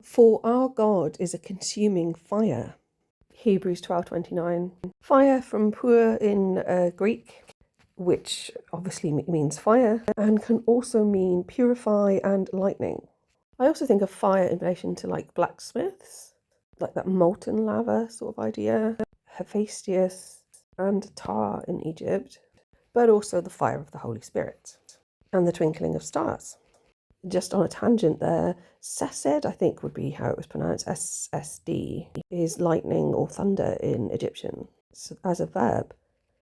For our God is a consuming fire. Hebrews 12:29. Fire from pur in Greek, which obviously means fire, and can also mean purify and lightning. I also think of fire in relation to like blacksmiths, like that molten lava sort of idea, Hephaestus and tar in Egypt, but also the fire of the Holy Spirit and the twinkling of stars. Just on a tangent there, Sesed, I think would be how it was pronounced, SSD, is lightning or thunder in Egyptian as a verb,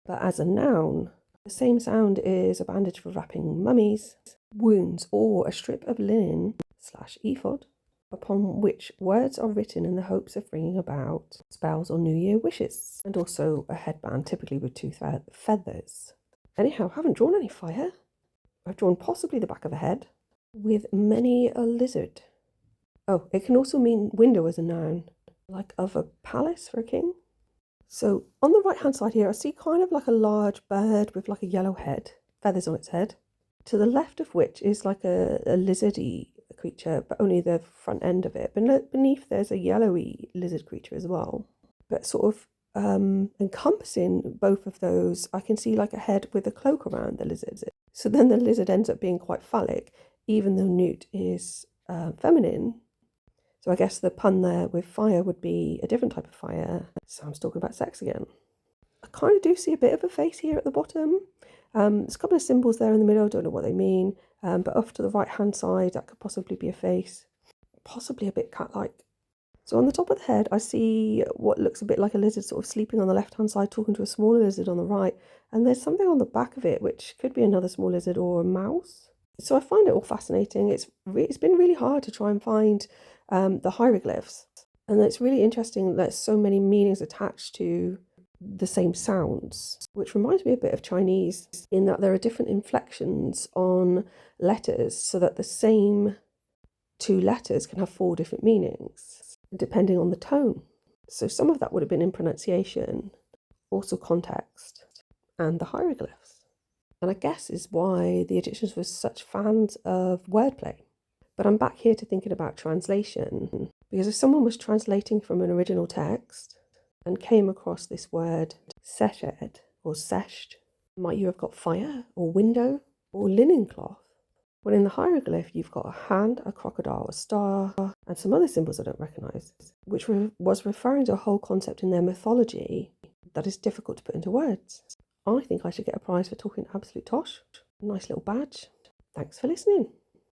but as a noun, the same sound is a bandage for wrapping mummies, wounds, or a strip of linen / ephod, upon which words are written in the hopes of bringing about spells or New Year wishes, and also a headband, typically with 2 feathers. Anyhow, I haven't drawn any fire. I've drawn possibly the back of a head, with many a lizard. Oh, it can also mean window as a noun, like of a palace for a king. So on the right hand side here, I see kind of like a large bird with like a yellow head, feathers on its head, to the left of which is like a lizardy creature, but only the front end of it. But beneath there's a yellowy lizard creature as well. But sort of encompassing both of those, I can see like a head with a cloak around the lizard. So then the lizard ends up being quite phallic, even though Newt is feminine. So I guess the pun there with fire would be a different type of fire. Sam's talking about sex again. I kind of do see a bit of a face here at the bottom. There's a couple of symbols there in the middle, I don't know what they mean. But off to the right hand side, that could possibly be a face. Possibly a bit cat-like. So on the top of the head, I see what looks a bit like a lizard sort of sleeping on the left-hand side, talking to a smaller lizard on the right. And there's something on the back of it, which could be another small lizard or a mouse. So I find it all fascinating. It's been really hard to try and find the hieroglyphs. And it's really interesting that there's so many meanings attached to the same sounds, which reminds me a bit of Chinese in that there are different inflections on letters so that the same 2 letters can have 4 different meanings, depending on the tone. So some of that would have been in pronunciation, also context, and the hieroglyphs. And I guess is why the Egyptians were such fans of wordplay. But I'm back here to thinking about translation, because if someone was translating from an original text and came across this word seshed or seshed, might you have got fire or window or linen cloth? Well, in the hieroglyph, you've got a hand, a crocodile, a star, and some other symbols I don't recognise, which was referring to a whole concept in their mythology that is difficult to put into words. I think I should get a prize for talking absolute tosh. Nice little badge. Thanks for listening.